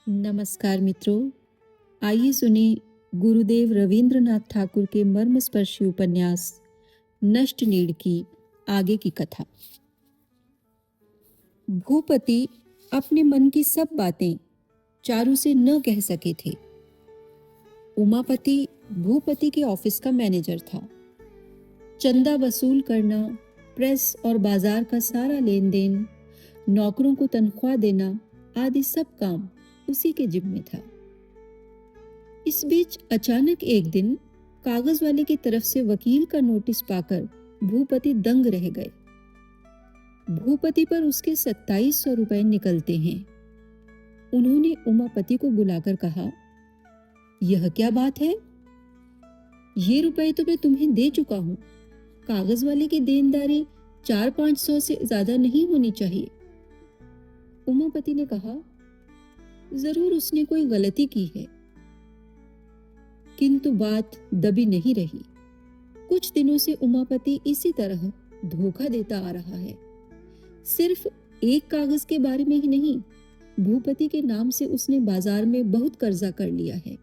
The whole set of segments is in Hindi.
नमस्कार मित्रों, आइए सुने गुरुदेव रवींद्रनाथ ठाकुर के मर्मस्पर्शी उपन्यास नष्ट नीड़ की आगे की कथा। भूपति अपने मन की सब बातें चारू से न कह सके थे। उमापति भूपति के ऑफिस का मैनेजर था। चंदा वसूल करना, प्रेस और बाजार का सारा लेन देन, नौकरों को तनख्वाह देना आदि सब काम उसी के जिम्मे था। इस बीच अचानक एक दिन कागज वाले की तरफ से वकील का नोटिस पाकर भूपति दंग रह गए। भूपति पर उसके 2700 रुपए निकलते हैं। उन्होंने उमापति को बुलाकर कहा, यह क्या बात है? ये रुपए तो मैं तुम्हें दे चुका हूं। कागज वाले की देनदारी 400-500 से ज्यादा नहीं होनी चाहिए। उमापति ने कहा, जरूर उसने कोई गलती की है। किंतु बात दबी नहीं रही। कुछ दिनों से उमापति इसी तरह धोखा देता आ रहा है। सिर्फ एक कागज के बारे में ही नहीं, भूपति के नाम से उसने बाजार में बहुत कर्जा कर लिया है।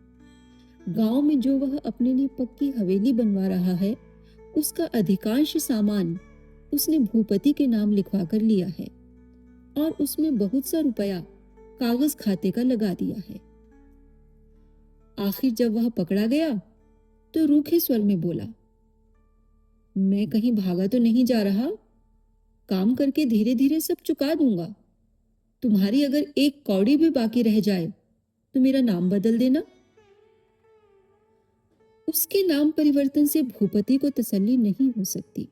गांव में जो वह अपने लिए पक्की हवेली बनवा रहा है, उसका अधिकांश सामान उसने भूपति के नाम लिखवा कर लिया है और उसमें बहुत सा रुपया कागज खाते का लगा दिया है। आखिर जब वह पकड़ा गया तो रूखे स्वर में बोला, मैं कहीं भागा तो नहीं जा रहा। काम करके धीरे धीरे सब चुका दूंगा। तुम्हारी अगर एक कौड़ी भी बाकी रह जाए तो मेरा नाम बदल देना। उसके नाम परिवर्तन से भूपति को तसल्ली नहीं हो सकती।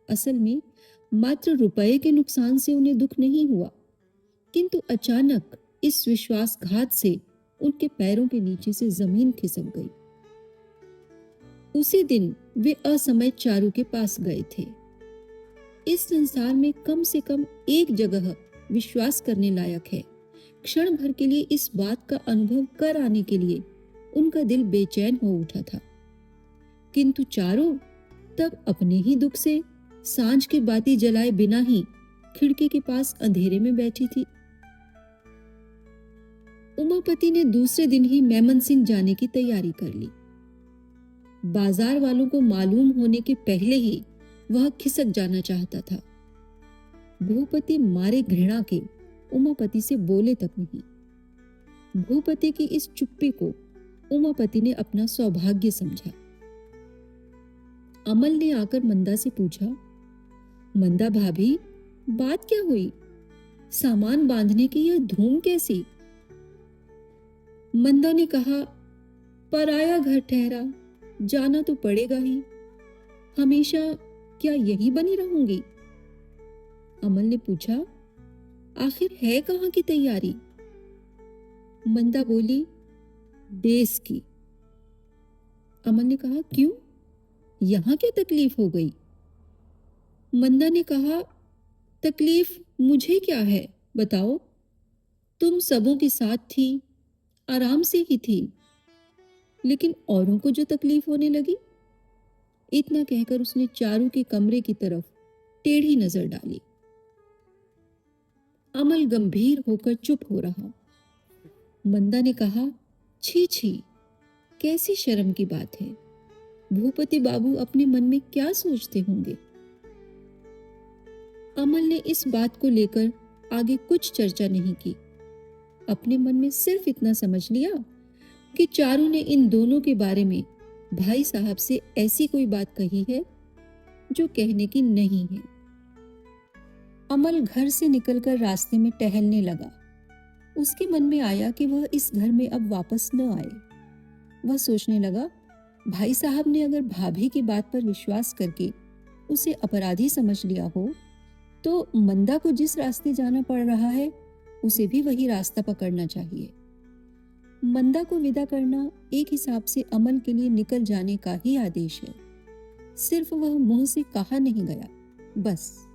असल में मात्र रुपए के नुकसान से उन्हें दुख नहीं हुआ, किंतु अचानक इस विश्वासघात से उनके पैरों के नीचे से जमीन खिसक गई। उसी दिन वे असमय चारू के पास गए थे। इस संसार में कम से कम एक जगह विश्वास करने लायक है। क्षण भर के लिए इस बात का अनुभव कर आने के लिए उनका दिल बेचैन हो उठा था। किंतु चारू तब अपने ही दुख से सांझ के बाती जलाए बिना ही खिड़की के पास अंधेरे में बैठी थी। उमापति ने दूसरे दिन ही मेमन सिंह जाने की तैयारी कर ली। बाजार वालों को मालूम होने के पहले ही वह खिसक जाना चाहता था। भूपति मारे घृणा के उमापति से बोले तक नहीं। भूपति की इस चुप्पी को उमापति ने अपना सौभाग्य समझा। अमल ने आकर मंदा से पूछा, मंदा भाभी, बात क्या हुई? सामान बांधने की यह धूम कैसी? मंदा ने कहा, पराया घर ठहरा, जाना तो पड़ेगा ही। हमेशा क्या यही बनी रहूंगी? अमल ने पूछा, आखिर है कहां की तैयारी? मंदा बोली, देश की। अमल ने कहा, क्यों? यहां क्या तकलीफ हो गई? मंदा ने कहा, तकलीफ मुझे क्या है, बताओ। तुम सबों के साथ थी, आराम से ही थी, लेकिन औरों को जो तकलीफ होने लगी। इतना कहकर उसने चारू के कमरे की तरफ टेढ़ी नजर डाली। अमल गंभीर होकर चुप हो रहा। मंदा ने कहा, छी छी, कैसी शर्म की बात है। भूपति बाबू अपने मन में क्या सोचते होंगे। अमल ने इस बात को लेकर आगे कुछ चर्चा नहीं की। अपने मन में सिर्फ इतना समझ लिया कि चारू ने इन दोनों के बारे में भाई साहब से ऐसी कोई बात कही है जो कहने की नहीं है। अमल घर से निकलकर रास्ते में टहलने लगा। उसके मन में आया कि वह इस घर में अब वापस न आए। वह सोचने लगा, भाई साहब ने अगर भाभी की बात पर विश्वास करके उसे अपराधी समझ लिया हो, तो मंदा को जिस रास्ते जाना पड़ रहा है उसे भी वही रास्ता पकड़ना चाहिए। मंदा को विदा करना एक हिसाब से अमल के लिए निकल जाने का ही आदेश है। सिर्फ वह मुंह से कहा नहीं गया, बस।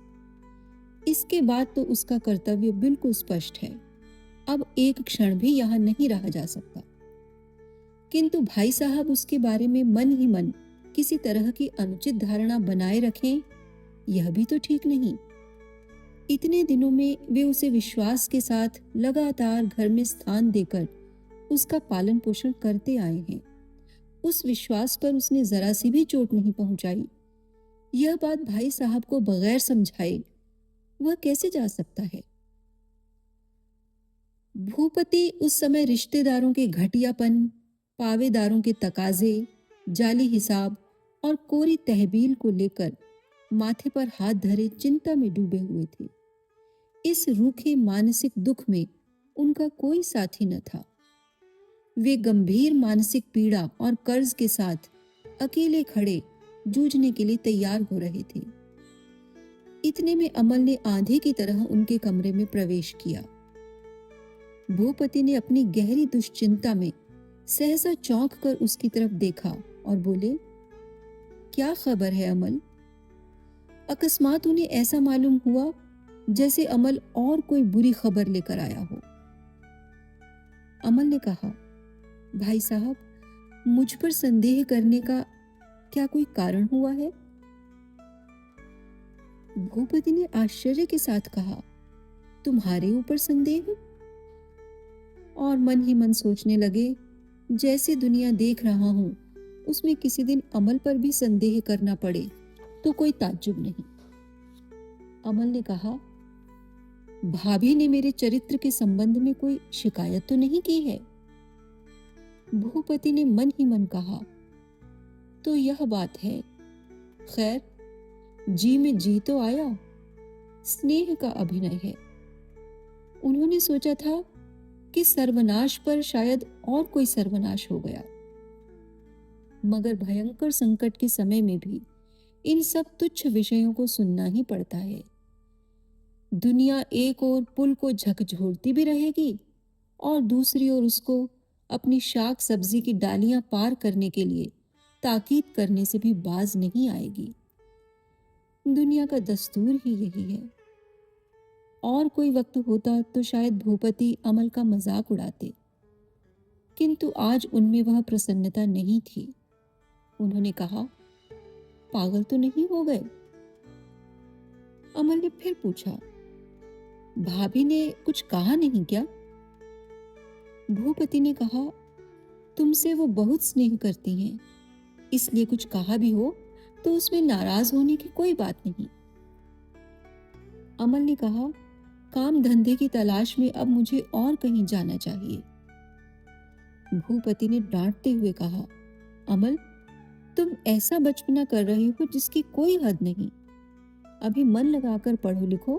इसके बाद तो उसका कर्तव्य बिल्कुल स्पष्ट है। अब एक क्षण भी यहां नहीं रहा जा सकता। किंतु भाई साहब उसके बारे में मन ही मन किसी तरह की अनुचित धारणा बनाए रखें, यह भी तो ठीक नहीं। इतने दिनों में वे उसे विश्वास के साथ लगातार घर में स्थान देकर उसका पालन पोषण करते आए हैं। उस विश्वास पर उसने जरा सी भी चोट नहीं पहुंचाई। यह बात भाई साहब को बगैर समझाए वह कैसे जा सकता है? भूपति उस समय रिश्तेदारों के घटियापन, पावेदारों के तकाजे, जाली हिसाब और कोरी तहवील को लेकर माथे पर हाथ धरे चिंता में डूबे हुए थे। इस रूखे मानसिक दुख में उनका कोई साथी न था। वे गंभीर मानसिक पीड़ा और कर्ज के साथ अकेले खड़े जूझने के लिए तैयार हो रहे थे। इतने में अमल ने आंधी की तरह उनके कमरे में प्रवेश किया। भूपति ने अपनी गहरी दुश्चिंता में सहसा चौंक कर उसकी तरफ देखा और बोले, क्या खबर है अमल? अकस्मात उन्हें ऐसा मालूम हुआ जैसे अमल और कोई बुरी खबर लेकर आया हो। अमल ने कहा, भाई साहब, मुझ पर संदेह करने का क्या कोई कारण हुआ है? भूपति ने आश्चर्य के साथ कहा, तुम्हारे ऊपर संदेह? और मन ही मन सोचने लगे, जैसे दुनिया देख रहा हूं उसमें किसी दिन अमल पर भी संदेह करना पड़े तो कोई ताज्जुब नहीं। अमल ने कहा, भाभी ने मेरे चरित्र के संबंध में कोई शिकायत तो नहीं की है? भूपति ने मन ही मन कहा, तो यह बात है। खैर, जी में जी तो आया, स्नेह का अभिनय है। उन्होंने सोचा था कि सर्वनाश पर शायद और कोई सर्वनाश हो गया, मगर भयंकर संकट के समय में भी इन सब तुच्छ विषयों को सुनना ही पड़ता है। दुनिया एक ओर पुल को झकझोरती भी रहेगी और दूसरी ओर उसको अपनी शाक सब्जी की डालियां पार करने के लिए ताकीद करने से भी बाज नहीं आएगी। दुनिया का दस्तूर ही यही है। और कोई वक्त होता तो शायद भूपति अमल का मजाक उड़ाते, किंतु आज उनमें वह प्रसन्नता नहीं थी। उन्होंने कहा, पागल तो नहीं हो गए? अमल ने फिर पूछा, भाभी ने कुछ कहा नहीं क्या? भूपति ने कहा, तुमसे वो बहुत स्नेह करती हैं, इसलिए कुछ कहा भी हो तो उसमें नाराज होने की कोई बात नहीं। अमल ने कहा, काम धंधे की तलाश में अब मुझे और कहीं जाना चाहिए। भूपति ने डांटते हुए कहा, अमल, तुम ऐसा बचपना कर रहे हो जिसकी कोई हद नहीं। अभी मन लगाकर पढ़ो लिखो,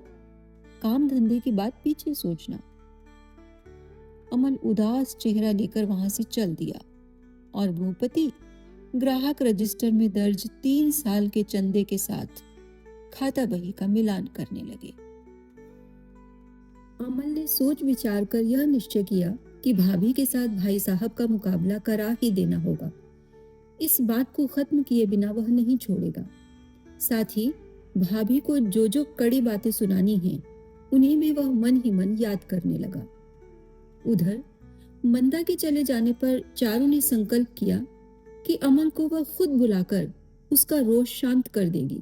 काम धंधे की बात पीछे सोचना। अमल उदास चेहरा लेकर वहां से चल दिया और भूपति ग्राहक रजिस्टर में दर्ज 3 साल के चंदे के साथ खाता बही का मिलान करने लगे। अमल ने सोच विचार कर यह निश्चय किया कि भाभी के साथ भाई साहब का मुकाबला करा ही देना होगा। इस बात को खत्म किए बिना वह नहीं छोड़ेगा। साथ ही भाभी को जो जो कड़ी बातें सुनानी हैं, उन्हें भी वह मन ही मन याद करने लगा। उधर मंदा के चले जाने पर चारू ने संकल्प किया कि अमल को वह खुद बुलाकर उसका रोष शांत कर देगी,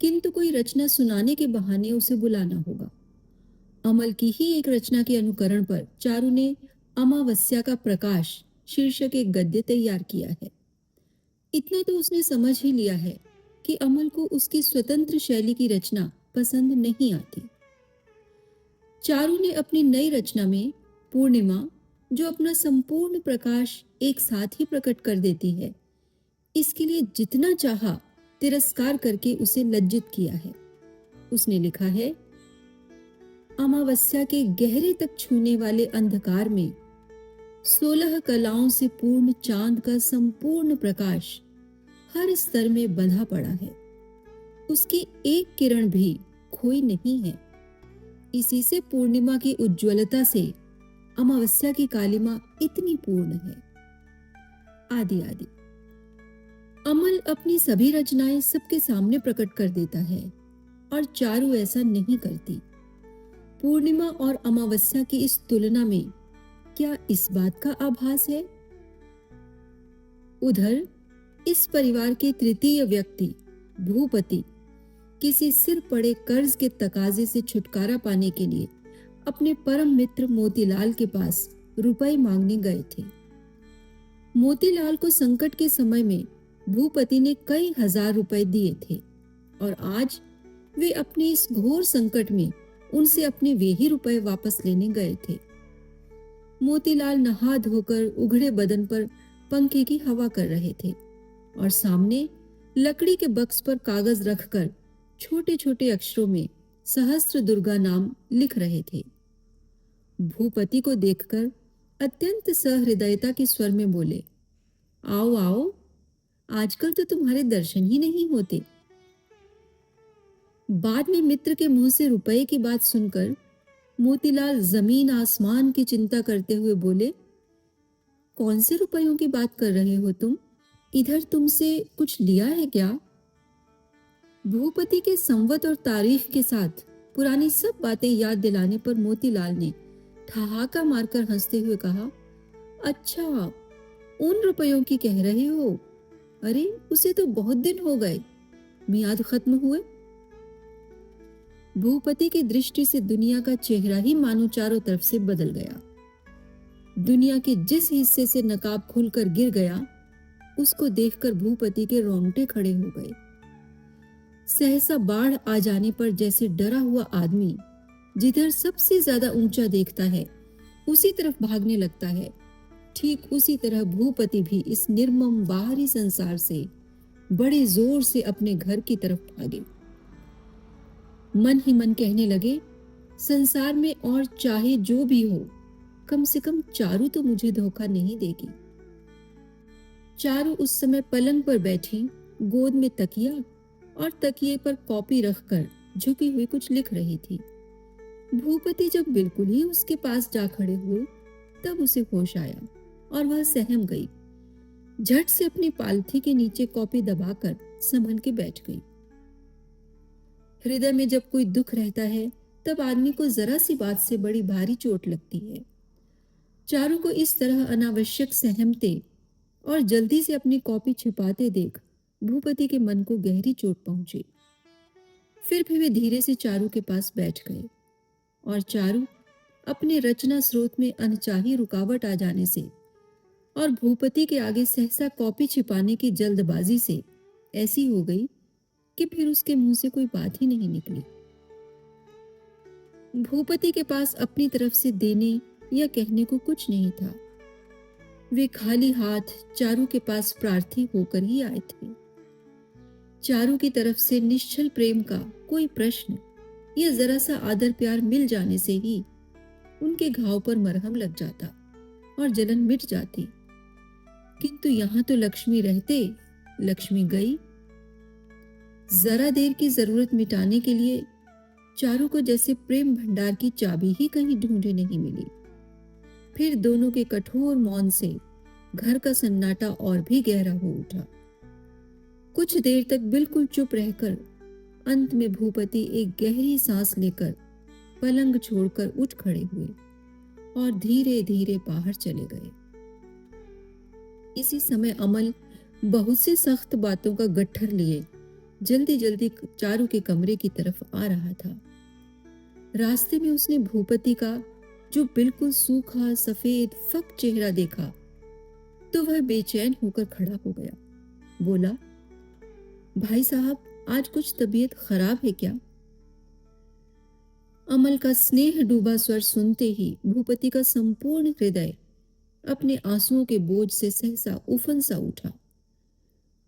किंतु कोई रचना सुनाने के बहाने उसे बुलाना होगा। अमल की ही एक रचना के अनुकरण पर चारू ने अमावस्या का प्रकाश शीर्षक एक गद्य तैयार किया है। इतना तो उसने समझ ही लिया है कि अमल को उसकी स्वतंत्र शैली की रचना पसंद नहीं आती। चारू ने अपनी नई रचना में पूर्णिमा, जो अपना संपूर्ण प्रकाश एक साथ ही प्रकट कर देती है, इसके लिए जितना चाहा तिरस्कार करके उसे लज्जित किया है। उसने लिखा है, अमावस्या के गहरे तक छूने वाले अंधकार में 16 कलाओं से पूर्ण चांद का संपूर्ण प्रकाश हर स्तर में बंधा पड़ा है। उसकी एक किरण भी खोई नहीं है। इसी से पूर्णिमा की उज्ज्वलता से अमावस्या की कालिमा इतनी पूर्ण है। आदि आदि। अमल अपनी सभी रचनाएं सबके सामने प्रकट कर देता है और चारू ऐसा नहीं करती। पूर्णिमा और अमावस्या की इस तुलना में क्या इस बात का आभास है? उधर इस परिवार के तृतीय व्यक्ति भूपति किसी सिर पड़े कर्ज के तकाजे से छुटकारा पाने के लिए अपने परम मित्र मोतीलाल के पास रुपए मांगने गए थे। मोतीलाल को संकट के समय में भूपति ने कई हजार रुपए दिए थे और आज वे अपने इस घोर संकट में उनसे अपने वे ही रुपए वापस लेने गए थे। मोतीलाल नहा धोकर उघड़े बदन पर पंखे की हवा कर रहे थे और सामने लकड़ी के बक्स पर कागज रखकर छोटे छोटे अक्षरों में सहस्त्र दुर्गा नाम लिख रहे थे। भूपति को देखकर अत्यंत सहृदयता के स्वर में बोले, आओ आओ, आजकल तो तुम्हारे दर्शन ही नहीं होते। बाद में मित्र के मुंह से रुपए की बात सुनकर मोतीलाल जमीन आसमान की चिंता करते हुए बोले, कौन से रुपयों की बात कर रहे हो तुम? इधर तुमसे कुछ लिया है क्या? भूपति के संवत और तारीख के साथ पुरानी सब बातें याद दिलाने पर मोतीलाल ने ठहाका मारकर हंसते हुए कहा, अच्छा, उन रुपयों की कह रहे हो? अरे, उसे तो बहुत दिन हो गए, मियाद खत्म हुए। भूपति की दृष्टि से दुनिया का चेहरा ही मानो चारों तरफ से बदल गया। दुनिया के जिस हिस्से से नकाब खुलकर गिर गया, उसको देखकर भूपति के रोंगटे खड़े हो गए। सहसा बाढ़ आ जाने पर जैसे डरा हुआ आदमी जिधर सबसे ज्यादा ऊंचा देखता है उसी तरफ भागने लगता है, ठीक उसी तरह भूपति भी इस निर्मम बाहरी संसार से बड़े जोर से अपने घर की तरफ भागे। मन ही मन कहने लगे, संसार में और चाहे जो भी हो, कम से कम चारू तो मुझे धोखा नहीं देगी। चारू उस समय पलंग पर बैठी गोद में तकिया और तकिए पर कॉपी रखकर झुकी हुई कुछ लिख रही थी। भूपति जब बिल्कुल ही उसके पास जा खड़े हुए तब उसे होश आया और वह सहम गई। झट से अपनी पालथी के नीचे कॉपी दबाकर संभल के बैठ गई। हृदय में जब कोई दुख रहता है तब आदमी को जरा सी बात से बड़ी भारी चोट लगती है। चारू को इस तरह अनावश्यक सहमते और जल्दी से अपनी कॉपी छिपाते देख भूपति के मन को गहरी चोट पहुंची। फिर भी वे धीरे से चारू के पास बैठ गए और चारू अपने रचना स्रोत में अनचाही रुकावट आ जाने से और भूपति के आगे सहसा कॉपी छिपाने की जल्दबाजी से ऐसी हो गई कि फिर उसके मुंह से कोई बात ही नहीं निकली। भूपति के पास अपनी तरफ से देने या कहने को कुछ नहीं था। वे खाली हाथ चारू के पास प्रार्थी होकर ही आए थे। चारू की तरफ से निश्चल प्रेम का कोई प्रश्न या जरा सा आदर प्यार मिल जाने से ही उनके घाव पर मरहम लग जाता और जलन मिट जाती। किंतु यहां तो लक्ष्मी रहते, लक्ष्मी गई। जरा देर की जरूरत मिटाने के लिए चारू को जैसे प्रेम भंडार की चाबी ही कहीं ढूंढे नहीं मिली। फिर दोनों के कठोर मौन से घर का सन्नाटा और भी गहरा हो उठा। कुछ देर तक बिल्कुल चुप रहकर अंत में भूपति एक गहरी सांस लेकर पलंग छोड़कर उठ खड़े हुए और धीरे धीरे बाहर चले गए। इसी समय अमल बहुत सी सख्त बातों का गट्ठर लिए जल्दी जल्दी चारू के कमरे की तरफ आ रहा था। रास्ते में उसने भूपति का जो बिल्कुल सूखा सफेद फक चेहरा देखा तो वह बेचैन होकर खड़ा हो गया। बोला, भाई साहब, आज कुछ तबीयत खराब है क्या? अमल का स्नेह डूबा स्वर सुनते ही भूपति का संपूर्ण हृदय अपने आंसुओं के बोझ से सहसा उफन सा उठा।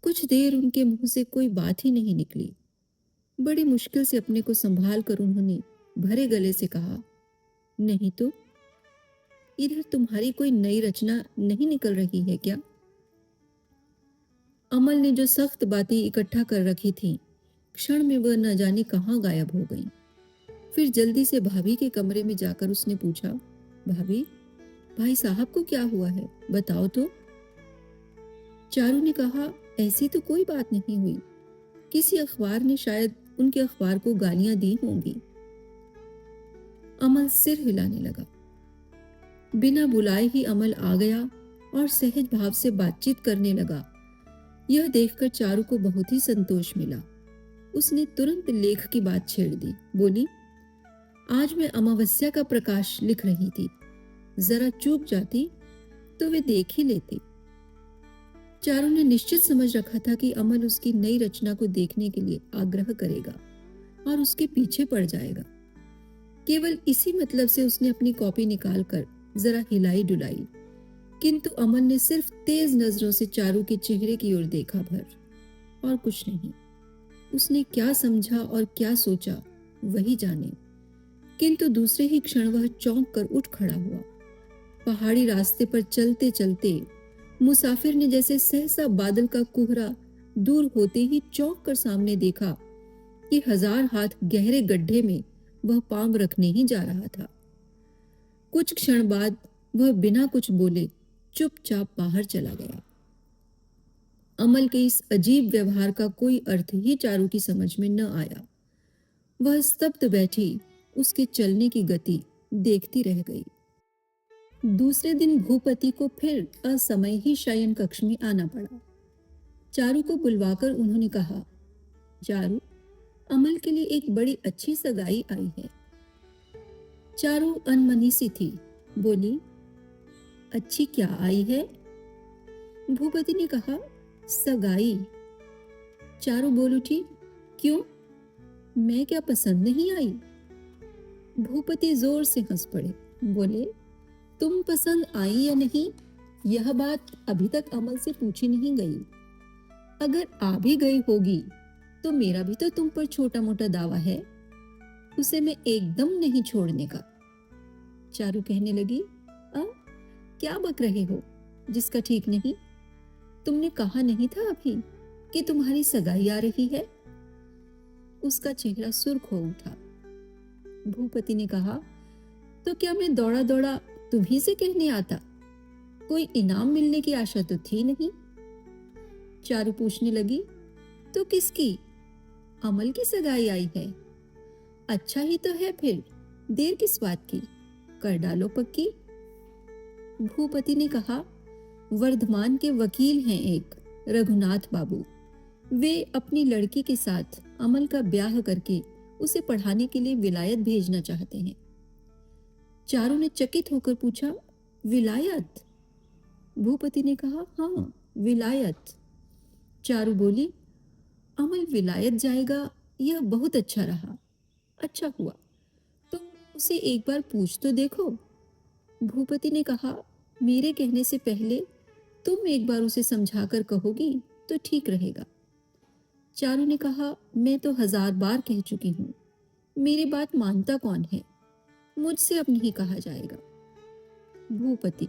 कुछ देर उनके मुंह से कोई बात ही नहीं निकली। बड़ी मुश्किल से अपने को संभाल कर उन्होंने भरे गले से कहा, नहीं तो इधर तुम्हारी कोई नई रचना नहीं निकल रही है क्या? अमल ने जो सख्त बातें इकट्ठा कर रखी थी, क्षण में वह न जाने कहां गायब हो गई। फिर जल्दी से भाभी के कमरे में जाकर उसने पूछा, भाभी, भाई साहब को क्या हुआ है, बताओ तो। चारू ने कहा, ऐसी तो कोई बात नहीं हुई, किसी अखबार ने शायद उनके अखबार को गालियां दी होंगी। अमल सिर हिलाने लगा। बिना बुलाए ही अमल आ गया और सहज भाव से बातचीत करने लगा। यह देखकर चारू को बहुत ही संतोष मिला। उसने तुरंत लेख की बात छेड़ दी। बोली, आज मैं अमावस्या का प्रकाश लिख रही थी, जरा चूक जाती तो वे देख ही लेते। चारू ने निश्चित समझ रखा था कि अमल उसकी नई रचना को देखने के लिए आग्रह करेगा और उसके पीछे पड़ जाएगा। केवल इसी मतलब से उसने अपनी कॉपी निकालकर जरा हिलाई डुलाई, किंतु अमल ने सिर्फ तेज नजरों से चारू के चेहरे की ओर देखा भर, और कुछ नहीं। उसने क्या समझा और क्या सोचा वही जाने, किंतु दूसरे ही क्षण वह चौंक कर उठ खड़ा हुआ। पहाड़ी रास्ते पर चलते चलते मुसाफिर ने जैसे सहसा बादल का कोहरा दूर होते ही चौंक कर सामने देखा कि 1000 हाथ गहरे गड्ढे में वह पांव रखने ही जा रहा था। कुछ क्षण बाद वह बिना कुछ बोले चुपचाप बाहर चला गया। अमल के इस अजीब व्यवहार का कोई अर्थ ही चारू की समझ में न आया। वह स्तब्ध बैठी उसके चलने की गति देखती रह गई। दूसरे दिन भूपति को फिर असमय ही शयन कक्ष में आना पड़ा। चारू को बुलवाकर उन्होंने कहा, चारू, अमल के लिए एक बड़ी अच्छी सगाई आई है। चारू अनमनी सी थी, बोली, अच्छी क्या आई है? भूपति ने कहा, सगाई। चारू बोल उठी, क्यों, मैं क्या पसंद नहीं आई? भूपति जोर से हंस पड़े, बोले, तुम पसंद आई या नहीं, यह बात अभी तक अमल से पूछी नहीं गई। अगर आ भी गई होगी तो मेरा भी तो तुम पर छोटा मोटा दावा है, उसे मैं एकदम नहीं छोड़ने का। चारू कहने लगी, क्या बक रहे हो जिसका ठीक नहीं? तुमने कहा नहीं था अभी कि तुम्हारी सगाई आ रही है? उसका चेहरा सुर्ख हो उठा। भूपति ने कहा, तो क्या मैं दौड़ा दौड़ा तुम्ही से कहने आता? कोई इनाम मिलने की आशा तो थी नहीं। चारू पूछने लगी, तो किसकी? अमल की सगाई आई है। अच्छा ही तो है, फिर देर किस बात की, कर डालो पक्की। भूपति ने कहा, वर्धमान के वकील हैं एक रघुनाथ बाबू, वे अपनी लड़की के साथ अमल का ब्याह करके उसे पढ़ाने के लिए विलायत भेजना चाहते हैं। चारू ने चकित होकर पूछा, विलायत? भूपति ने कहा, हाँ, विलायत। चारू बोली, अमल विलायत जाएगा, यह बहुत अच्छा रहा। अच्छा हुआ, तुम उसे एक बार पूछ तो देखो। भूपति ने कहा, मेरे कहने से पहले तुम एक बार उसे समझाकर कहोगी तो ठीक रहेगा। चारू ने कहा, मैं तो 1000 बार कह चुकी हूं, मेरी बात मानता कौन है, मुझसे अब नहीं कहा जाएगा। भूपति,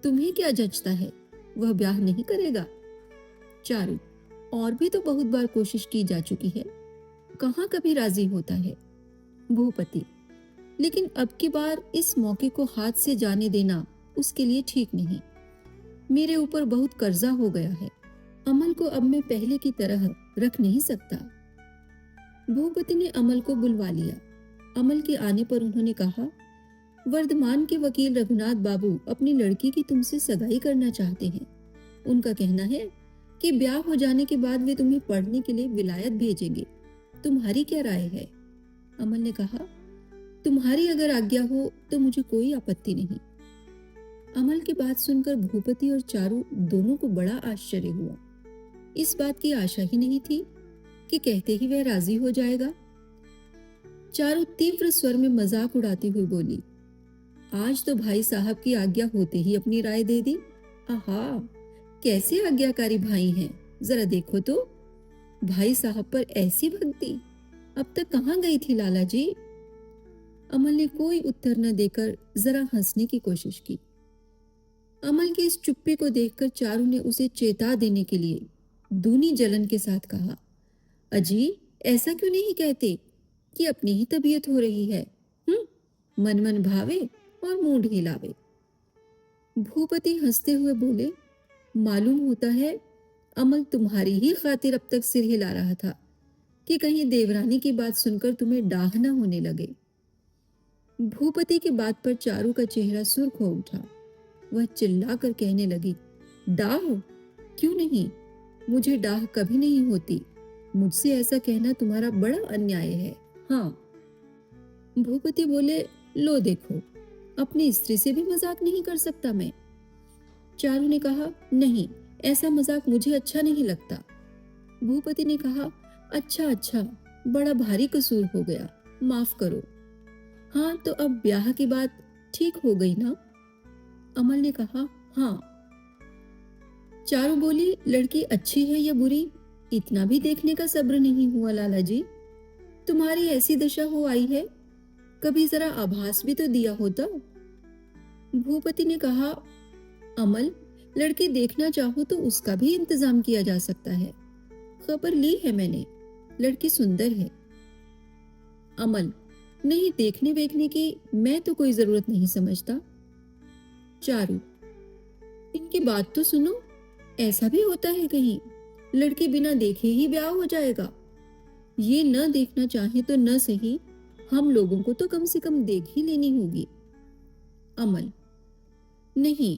तुम्हें क्या जचता है, वह ब्याह नहीं करेगा? चारू, और भी तो बहुत बार कोशिश की जा चुकी है, कहां कभी राजी होता है। भूपति, लेकिन अब की बार इस मौके को हाथ से जाने देना उसके लिए ठीक नहीं। मेरे ऊपर बहुत कर्जा हो गया है, अमल को अब मैं पहले की तरह रख नहीं सकता। भूपति ने अमल को बुलवा लिया। अमल के आने पर उन्होंने कहा, वर्धमान के वकील रघुनाथ बाबू अपनी लड़की की तुमसे सगाई करना चाहते हैं। उनका कहना है कि ब्याह हो जाने के बाद वे तुम्हें पढ़ने के लिए विलायत भेजेंगे। तुम्हारी क्या राय है? अमल ने कहा, तुम्हारी अगर आज्ञा हो तो मुझे कोई आपत्ति नहीं। अमल की बात सुनकर भूपति और चारू दोनों को बड़ा आश्चर्य हुआ। इस बात की आशा ही नहीं थी कि कहते ही वह राजी हो जाएगा। चारू तीव्र स्वर में मजाक उड़ाती हुई बोली, आज तो भाई साहब की आज्ञा होते ही अपनी राय दे दी। आहा, कैसे आज्ञाकारी भाई हैं, जरा देखो तो, भाई साहब पर ऐसी भक्ति अब तक कहां गई थी लाला जी? अमल ने कोई उत्तर न देकर जरा हंसने की कोशिश की। अमल की इस चुप्पी को देखकर चारू ने उसे चेता देने के लिए दूनी जलन के साथ कहा, अजी, ऐसा क्यों नहीं कहते कि अपनी ही तबीयत हो रही है? मन मन भावे और मूड हिलावे। भूपति हंसते हुए बोले, मालूम होता है अमल तुम्हारी ही खातिर अब तक सिर हिला रहा था कि कहीं देवरानी की बात सुनकर तुम्हें डाह न होने लगे। भूपति की बात पर चारू का चेहरा सुर्ख हो उठा। वह चिल्लाकर कहने लगी, डाह? क्यों नहीं, मुझे डाह कभी नहीं होती। मुझसे ऐसा कहना तुम्हारा बड़ा अन्याय है। हाँ। भूपति बोले, लो देखो, अपनी स्त्री से भी मजाक नहीं कर सकता मैं। चारू ने कहा, नहीं, ऐसा मजाक मुझे अच्छा नहीं लगता। भूपति ने कहा, अच्छा अच्छा, बड़ा भारी कसूर हो गया, माफ करो। हाँ, तो अब ब्याह की बात ठीक हो गई ना? अमल ने कहा, हाँ। चारू बोली, लड़की अच्छी है या बुरी, इतना भी देखने का सब्र नहीं हुआ लाला जी। तुम्हारी ऐसी दशा हो आई है, कभी जरा आभास भी तो दिया होता। भूपति ने कहा, अमल, लड़की देखना चाहो तो उसका भी इंतजाम किया जा सकता है। खबर ली है मैंने, लड़की सुंदर है। अमल, नहीं, देखने वेखने की मैं तो कोई जरूरत नहीं समझता। चारू, इनकी बात तो सुनो, ऐसा भी होता है कहीं लड़की बिना देखे ही ब्याह हो जाएगा? ये न देखना चाहे तो न सही, हम लोगों को तो कम से कम देख ही लेनी होगी। अमल, नहीं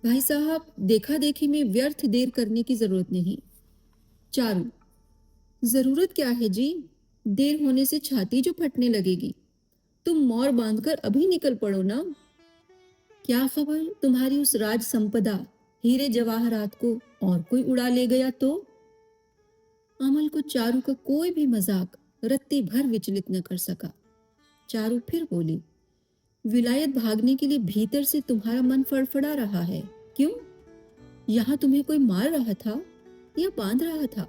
भाई साहब, देखा देखी में व्यर्थ देर करने की जरूरत नहीं। चारू, जरूरत क्या है जी, देर होने से छाती जो फटने लगेगी। तुम मोर बांधकर अभी निकल पड़ो ना। क्या खबर तुम्हारी उस राज संपदा हीरे जवाहरात को और कोई उड़ा ले गया तो? अमल को चारू का कोई भी मजाक रत्ती भर विचलित न कर सका। चारू फिर बोली, विलायत भागने के लिए भीतर से तुम्हारा मन फड़फड़ा रहा है, क्यों? यहां तुम्हें कोई मार रहा था या बांध रहा था?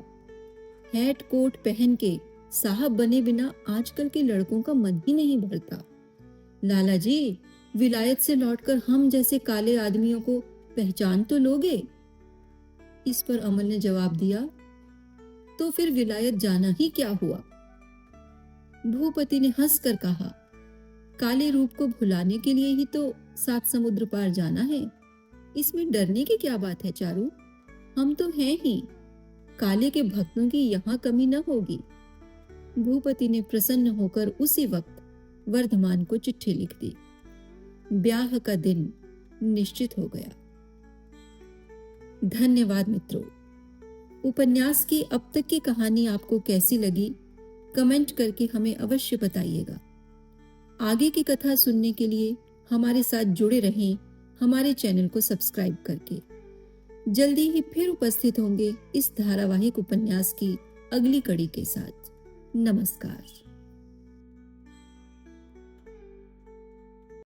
हैट कोट पहन के साहब बने बिना आजकल के लड़कों का मन ही नहीं भरता। लाला जी, विलायत से लौटकर हम जैसे काले आदमियों को पहचान तो लोगे? इस पर अमल ने जवाब दिया, तो फिर विलायत जाना ही क्या हुआ? भूपति ने हंसकर कहा, काले रूप को भुलाने के लिए ही तो 7 समुद्र पार जाना है, इसमें डरने की क्या बात है चारू? हम तो हैं ही, काले के भक्तों की यहां कमी न होगी। भूपति ने प्रसन्न होकर उसी वक्त वर्धमान को चिट्ठी लिख दी। ब्याह का दिन निश्चित हो गया। धन्यवाद मित्रों। उपन्यास की अब तक की कहानी आपको कैसी लगी, कमेंट करके हमें अवश्य बताइएगा। आगे की कथा सुनने के लिए हमारे साथ जुड़े रहें, हमारे चैनल को सब्सक्राइब करके। जल्दी ही फिर उपस्थित होंगे इस धारावाहिक उपन्यास की अगली कड़ी के साथ। नमस्कार।